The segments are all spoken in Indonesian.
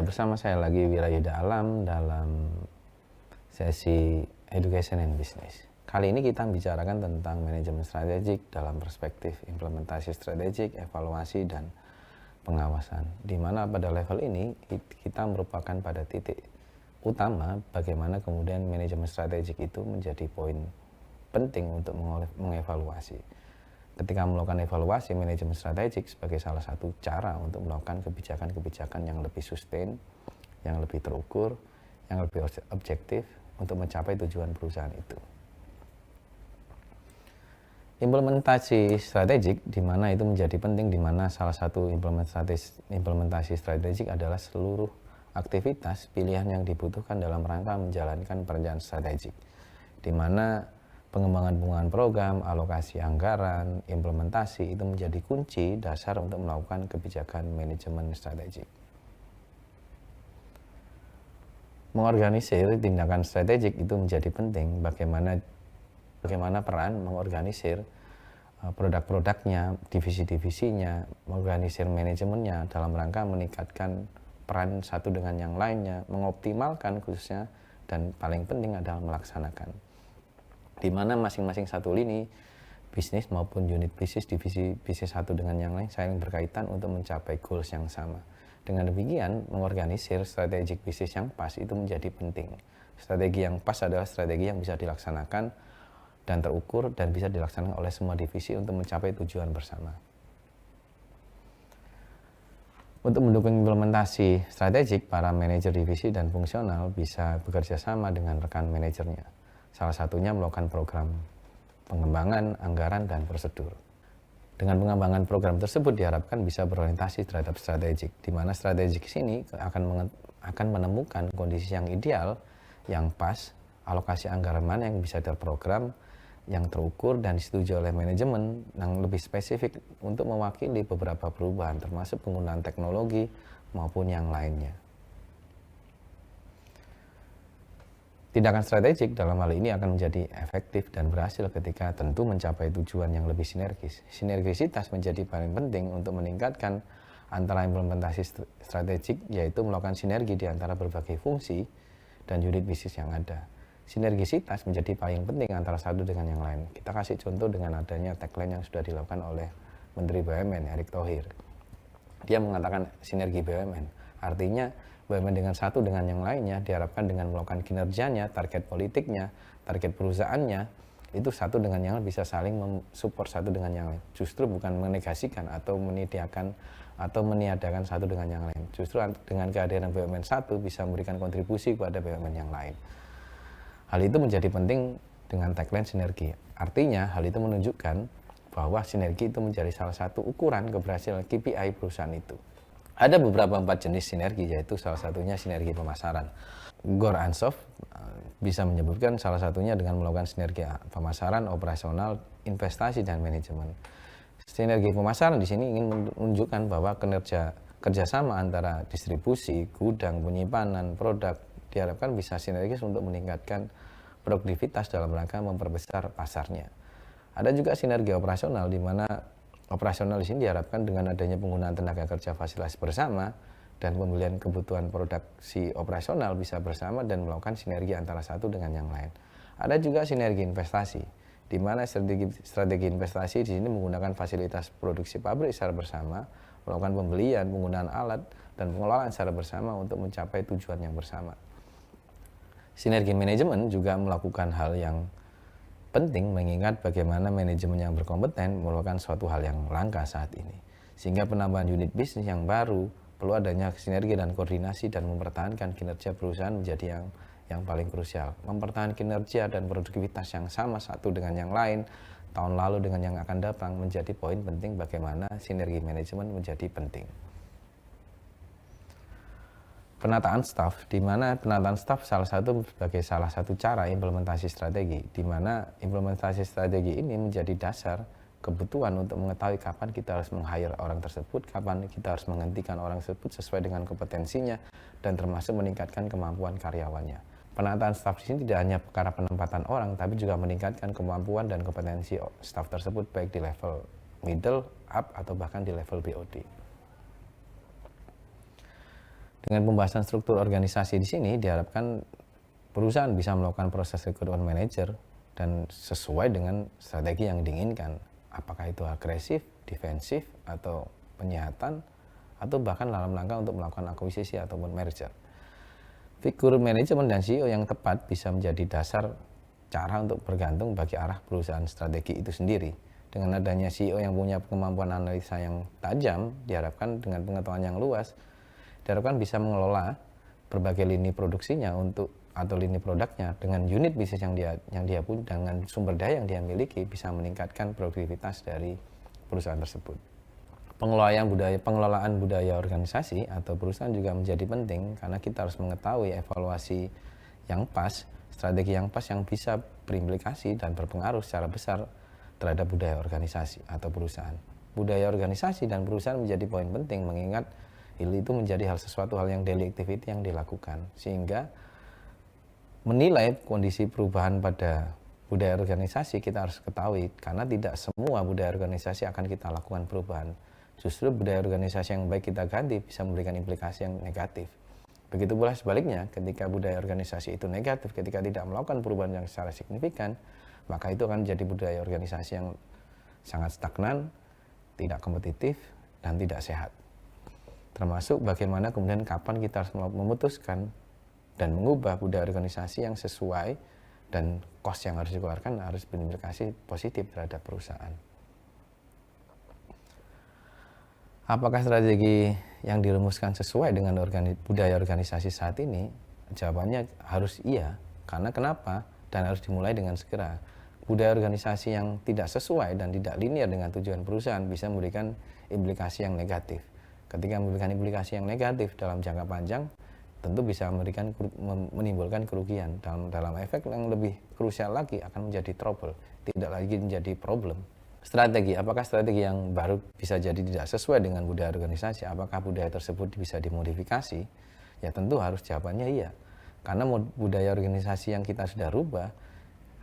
Ya, bersama saya lagi Wirayuda Alam dalam sesi Education and Business. Kali ini kita bicarakan tentang manajemen strategik dalam perspektif implementasi strategik, evaluasi, dan pengawasan. Di mana pada level ini kita merupakan pada titik utama bagaimana kemudian manajemen strategik itu menjadi poin penting untuk mengevaluasi. Ketika melakukan evaluasi manajemen strategik sebagai salah satu cara untuk melakukan kebijakan-kebijakan yang lebih sustain, yang lebih terukur, yang lebih objektif untuk mencapai tujuan perusahaan itu. Implementasi strategik di mana itu menjadi penting, di mana salah satu implementasi strategik adalah seluruh aktivitas pilihan yang dibutuhkan dalam rangka menjalankan perencanaan strategik, di mana pengembangan program, alokasi anggaran, implementasi itu menjadi kunci dasar untuk melakukan kebijakan manajemen strategik. Mengorganisir tindakan strategik itu menjadi penting. Bagaimana peran mengorganisir produk-produknya, divisi-divisinya, mengorganisir manajemennya dalam rangka meningkatkan peran satu dengan yang lainnya, mengoptimalkan khususnya, dan paling penting adalah melaksanakan. Di mana masing-masing satu lini bisnis maupun unit bisnis, divisi bisnis satu dengan yang lain saling berkaitan untuk mencapai goals yang sama. Dengan demikian, mengorganisir strategik bisnis yang pas itu menjadi penting. Strategi yang pas adalah strategi yang bisa dilaksanakan dan terukur dan bisa dilaksanakan oleh semua divisi untuk mencapai tujuan bersama. Untuk mendukung implementasi strategik, para manajer divisi dan fungsional bisa bekerja sama dengan rekan manajernya. Salah satunya melakukan program pengembangan, anggaran, dan prosedur. Dengan pengembangan program tersebut diharapkan bisa berorientasi terhadap strategik, di mana strategik ini akan menemukan kondisi yang ideal, yang pas, alokasi anggaran mana yang bisa terprogram, yang terukur dan disetujui oleh manajemen, yang lebih spesifik untuk mewakili beberapa perubahan, termasuk penggunaan teknologi maupun yang lainnya. Tindakan strategik dalam hal ini akan menjadi efektif dan berhasil ketika tentu mencapai tujuan yang lebih sinergis. Sinergisitas menjadi paling penting untuk meningkatkan antara implementasi strategik, yaitu melakukan sinergi di antara berbagai fungsi dan unit bisnis yang ada. Sinergisitas menjadi paling penting antara satu dengan yang lain. Kita kasih contoh dengan adanya tagline yang sudah dilakukan oleh Menteri BUMN Erick Thohir. Dia mengatakan sinergi BUMN, artinya BUMN dengan satu dengan yang lainnya diharapkan dengan melakukan kinerjanya, target politiknya, target perusahaannya, itu satu dengan yang lain bisa saling mensupport satu dengan yang lain. Justru bukan menegasikan atau meniadakan satu dengan yang lain. Justru dengan kehadiran BUMN satu bisa memberikan kontribusi kepada BUMN yang lain. Hal itu menjadi penting dengan tagline sinergi. Artinya hal itu menunjukkan bahwa sinergi itu menjadi salah satu ukuran keberhasilan KPI perusahaan itu. Ada beberapa 4 jenis sinergi, yaitu salah satunya sinergi pemasaran. Gore Ansoff bisa menyebutkan salah satunya dengan melakukan sinergi pemasaran, operasional, investasi, dan manajemen. Sinergi pemasaran di sini ingin menunjukkan bahwa kerjasama antara distribusi, gudang, penyimpanan, produk diharapkan bisa sinergis untuk meningkatkan produktivitas dalam rangka memperbesar pasarnya. Ada juga sinergi operasional, di mana operasional di sini diharapkan dengan adanya penggunaan tenaga kerja fasilitas bersama dan pembelian kebutuhan produksi operasional bisa bersama dan melakukan sinergi antara satu dengan yang lain. Ada juga sinergi investasi, di mana strategi investasi di sini menggunakan fasilitas produksi pabrik secara bersama, melakukan pembelian, penggunaan alat, dan pengelolaan secara bersama untuk mencapai tujuan yang bersama. Sinergi manajemen juga melakukan hal yang penting, mengingat bagaimana manajemen yang berkompeten merupakan suatu hal yang langka saat ini. Sehingga penambahan unit bisnis yang baru perlu adanya sinergi dan koordinasi dan mempertahankan kinerja perusahaan menjadi yang paling krusial. Mempertahankan kinerja dan produktivitas yang sama satu dengan yang lain, tahun lalu dengan yang akan datang, menjadi poin penting bagaimana sinergi manajemen menjadi penting. Penataan staf, di mana penataan staf sebagai salah satu cara implementasi strategi, di mana implementasi strategi ini menjadi dasar kebutuhan untuk mengetahui kapan kita harus meng-hire orang tersebut, kapan kita harus menghentikan orang tersebut sesuai dengan kompetensinya, dan termasuk meningkatkan kemampuan karyawannya. Penataan staf di sini tidak hanya perkara penempatan orang, tapi juga meningkatkan kemampuan dan kompetensi staf tersebut baik di level middle, up, atau bahkan di level BOD. Dengan pembahasan struktur organisasi di sini diharapkan perusahaan bisa melakukan proses rekrutmen manajer dan sesuai dengan strategi yang diinginkan. Apakah itu agresif, defensif, atau penyihatan, atau bahkan dalam rangka untuk melakukan akuisisi ataupun merger. Figur manajemen dan CEO yang tepat bisa menjadi dasar cara untuk bergantung bagi arah perusahaan strategi itu sendiri. Dengan adanya CEO yang punya kemampuan analisa yang tajam, diharapkan dengan pengetahuan yang luas, diharapkan bisa mengelola berbagai lini produksinya atau lini produknya dengan unit bisnis yang dia punya, dengan sumber daya yang dia miliki, bisa meningkatkan produktivitas dari perusahaan tersebut. Pengelolaan budaya organisasi atau perusahaan juga menjadi penting karena kita harus mengetahui evaluasi yang pas, strategi yang pas yang bisa berimplikasi dan berpengaruh secara besar terhadap budaya organisasi atau perusahaan. Budaya organisasi dan perusahaan menjadi poin penting mengingat itu menjadi sesuatu hal yang daily activity yang dilakukan, sehingga menilai kondisi perubahan pada budaya organisasi kita harus ketahui karena tidak semua budaya organisasi akan kita lakukan perubahan. Justru budaya organisasi yang baik kita ganti bisa memberikan implikasi yang negatif. Begitu pula sebaliknya, ketika budaya organisasi itu negatif, ketika tidak melakukan perubahan yang secara signifikan, maka itu akan menjadi budaya organisasi yang sangat stagnan, tidak kompetitif, dan tidak sehat. Termasuk bagaimana kemudian kapan kita harus memutuskan dan mengubah budaya organisasi yang sesuai dan cost yang harus dikeluarkan harus berimplikasi positif terhadap perusahaan. Apakah strategi yang dirumuskan sesuai dengan budaya organisasi saat ini? Jawabannya harus iya. Karena kenapa? Dan harus dimulai dengan segera. Budaya organisasi yang tidak sesuai dan tidak linear dengan tujuan perusahaan bisa memberikan implikasi yang negatif. Ketika memberikan implikasi yang negatif dalam jangka panjang, tentu bisa menimbulkan kerugian. Dalam efek yang lebih krusial lagi akan menjadi trouble, tidak lagi menjadi problem. Strategi, apakah strategi yang baru bisa jadi tidak sesuai dengan budaya organisasi? Apakah budaya tersebut bisa dimodifikasi? Ya tentu harus jawabannya iya. Karena budaya organisasi yang kita sudah rubah,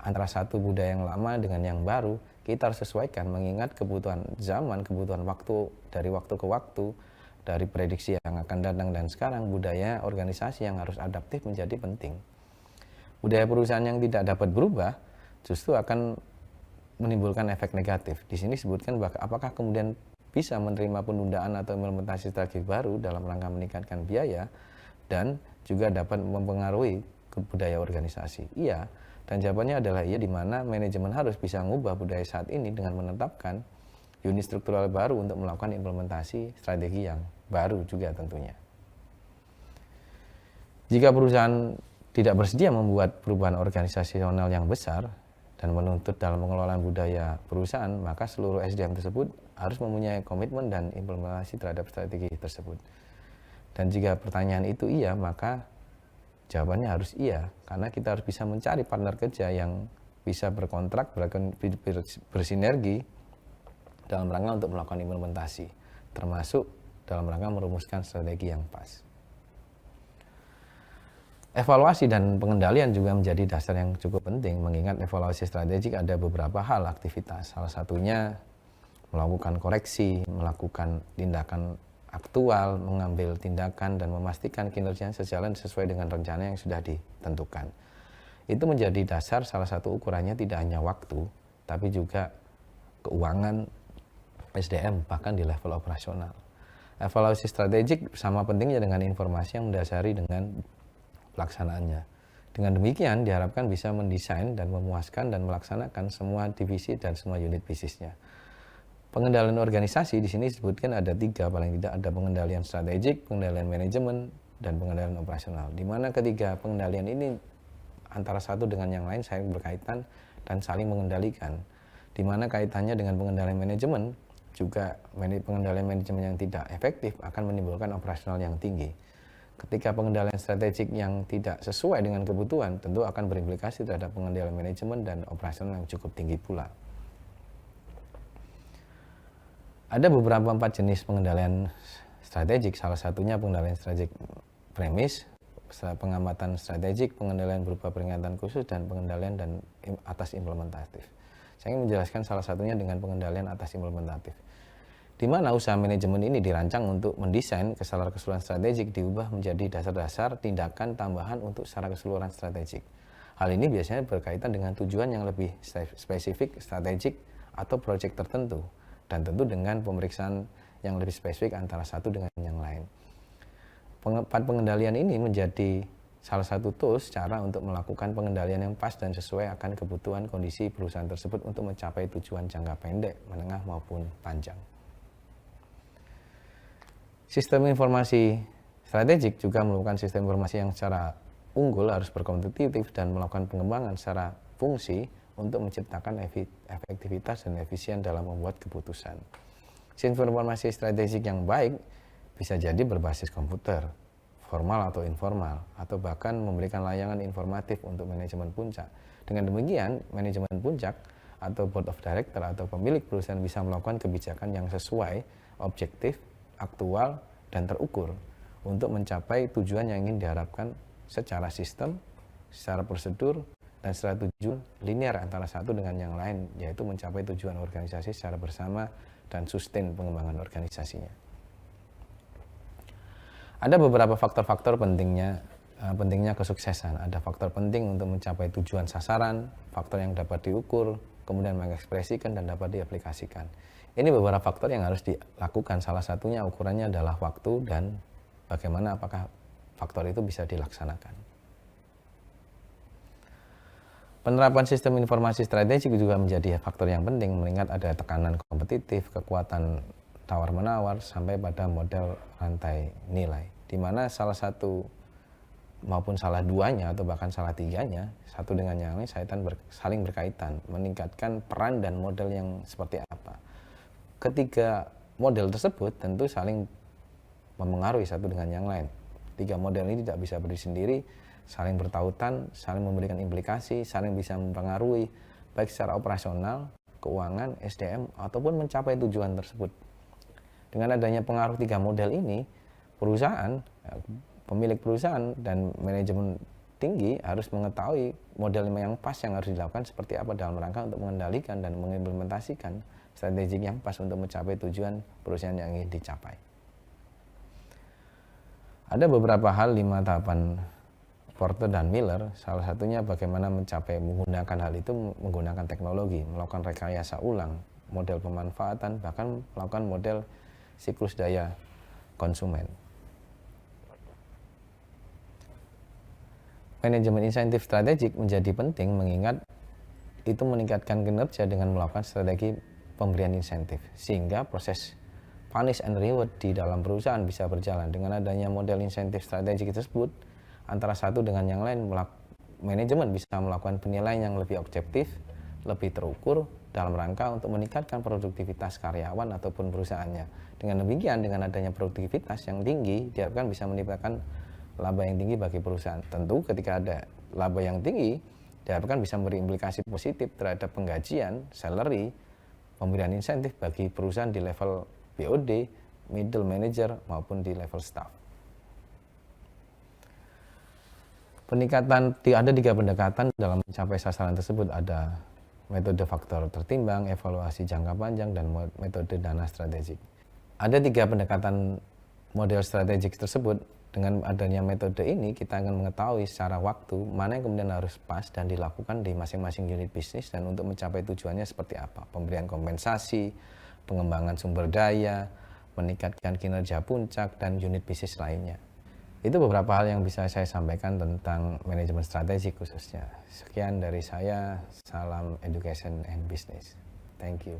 antara satu budaya yang lama dengan yang baru, kita harus sesuaikan mengingat kebutuhan zaman, kebutuhan waktu, dari waktu ke waktu, dari prediksi yang akan datang dan sekarang, budaya organisasi yang harus adaptif menjadi penting. Budaya perusahaan yang tidak dapat berubah justru akan menimbulkan efek negatif. Di sini disebutkan bahwa apakah kemudian bisa menerima penundaan atau implementasi strategi baru dalam rangka meningkatkan biaya dan juga dapat mempengaruhi budaya organisasi. Iya, dan jawabannya adalah iya, di mana manajemen harus bisa mengubah budaya saat ini dengan menetapkan unit struktural baru untuk melakukan implementasi strategi yang baru juga tentunya. Jika perusahaan tidak bersedia membuat perubahan organisasional yang besar dan menuntut dalam pengelolaan budaya perusahaan, maka seluruh SDM tersebut harus mempunyai komitmen dan implementasi terhadap strategi tersebut. Dan jika pertanyaan itu iya, maka jawabannya harus iya, karena kita harus bisa mencari partner kerja yang bisa berkontrak, bersinergi dalam rangka untuk melakukan implementasi, termasuk dalam rangka merumuskan strategi yang pas. Evaluasi dan pengendalian juga menjadi dasar yang cukup penting, mengingat evaluasi strategik ada beberapa hal aktivitas. Salah satunya melakukan koreksi, melakukan tindakan aktual, mengambil tindakan dan memastikan kinerja sejalan sesuai dengan rencana yang sudah ditentukan. Itu menjadi dasar, salah satu ukurannya tidak hanya waktu, tapi juga keuangan SDM, bahkan di level operasional. Evaluasi strategik sama pentingnya dengan informasi yang mendasari dengan pelaksanaannya. Dengan demikian diharapkan bisa mendesain dan memuaskan dan melaksanakan semua divisi dan semua unit bisnisnya. Pengendalian organisasi di sini disebutkan ada 3, paling tidak ada pengendalian strategik, pengendalian manajemen, dan pengendalian operasional. Di mana ketiga pengendalian ini antara satu dengan yang lain saling berkaitan dan saling mengendalikan. Di mana kaitannya dengan pengendalian manajemen, juga pengendalian manajemen yang tidak efektif akan menimbulkan operasional yang tinggi. Ketika pengendalian strategik yang tidak sesuai dengan kebutuhan, tentu akan berimplikasi terhadap pengendalian manajemen dan operasional yang cukup tinggi pula. Ada beberapa 4 jenis pengendalian strategik, salah satunya pengendalian strategik premis, pengamatan strategik, pengendalian berupa peringatan khusus, dan pengendalian dan atas implementatif. Saya ingin menjelaskan salah satunya dengan pengendalian atas implementatif. di mana usaha manajemen ini dirancang untuk mendesain keseluruhan strategik diubah menjadi dasar-dasar tindakan tambahan untuk secara keseluruhan strategik. Hal ini biasanya berkaitan dengan tujuan yang lebih spesifik, strategik, atau proyek tertentu, dan tentu dengan pemeriksaan yang lebih spesifik antara satu dengan yang lain. Pengendalian ini menjadi salah satu tools cara untuk melakukan pengendalian yang pas dan sesuai akan kebutuhan kondisi perusahaan tersebut untuk mencapai tujuan jangka pendek, menengah, maupun panjang. Sistem informasi strategik juga merupakan sistem informasi yang secara unggul harus berkompetitif dan melakukan pengembangan secara fungsi untuk menciptakan efektivitas dan efisien dalam membuat keputusan. Sistem informasi strategik yang baik bisa jadi berbasis komputer, formal atau informal, atau bahkan memberikan layanan informatif untuk manajemen puncak. Dengan demikian, manajemen puncak atau board of director atau pemilik perusahaan bisa melakukan kebijakan yang sesuai, objektif, aktual, dan terukur untuk mencapai tujuan yang ingin diharapkan secara sistem, secara prosedur, dan secara tujuan linear antara satu dengan yang lain, yaitu mencapai tujuan organisasi secara bersama dan sustain pengembangan organisasinya. Ada beberapa faktor-faktor pentingnya kesuksesan. Ada faktor penting untuk mencapai tujuan sasaran, faktor yang dapat diukur, kemudian mengekspresikan dan dapat diaplikasikan. Ini beberapa faktor yang harus dilakukan. Salah satunya ukurannya adalah waktu dan bagaimana apakah faktor itu bisa dilaksanakan. Penerapan sistem informasi strategik juga menjadi faktor yang penting mengingat ada tekanan kompetitif, kekuatan tawar-menawar, sampai pada model rantai nilai, di mana salah satu maupun salah duanya atau bahkan salah tiganya, satu dengan yang lain saling berkaitan, meningkatkan peran dan model yang seperti apa. Ketiga model tersebut tentu saling memengaruhi satu dengan yang lain. Tiga model ini tidak bisa berdiri sendiri, saling bertautan, saling memberikan implikasi, saling bisa mempengaruhi baik secara operasional, keuangan, SDM, ataupun mencapai tujuan tersebut. Dengan adanya pengaruh tiga model ini, perusahaan, pemilik perusahaan dan manajemen tinggi harus mengetahui model yang pas yang harus dilakukan seperti apa dalam rangka untuk mengendalikan dan mengimplementasikan strategi yang pas untuk mencapai tujuan perusahaan yang ingin dicapai. Ada beberapa hal 5 tahapan Porter dan Miller, salah satunya bagaimana menggunakan hal itu menggunakan teknologi, melakukan rekayasa ulang, model pemanfaatan, bahkan melakukan model siklus daya konsumen. Manajemen insentif strategik menjadi penting mengingat itu meningkatkan kinerja dengan melakukan strategi pemberian insentif, sehingga proses punish and reward di dalam perusahaan bisa berjalan. Dengan adanya model insentif strategik tersebut, antara satu dengan yang lain, manajemen bisa melakukan penilaian yang lebih objektif, lebih terukur dalam rangka untuk meningkatkan produktivitas karyawan ataupun perusahaannya. Dengan demikian, dengan adanya produktivitas yang tinggi, diharapkan bisa menimbulkan laba yang tinggi bagi perusahaan. Tentu ketika ada laba yang tinggi, diharapkan bisa memberi implikasi positif terhadap penggajian, salary, pemberian insentif bagi perusahaan di level BOD, middle manager, maupun di level staff. Ada 3 pendekatan dalam mencapai sasaran tersebut. Ada metode faktor tertimbang, evaluasi jangka panjang, dan metode dana strategik. Ada 3 pendekatan model strategik tersebut. Dengan adanya metode ini, kita akan mengetahui secara waktu mana yang kemudian harus pas dan dilakukan di masing-masing unit bisnis, dan untuk mencapai tujuannya seperti apa. Pemberian kompensasi, pengembangan sumber daya, meningkatkan kinerja puncak, dan unit bisnis lainnya. Itu beberapa hal yang bisa saya sampaikan tentang manajemen strategik khususnya. Sekian dari saya, salam education and business. Thank you.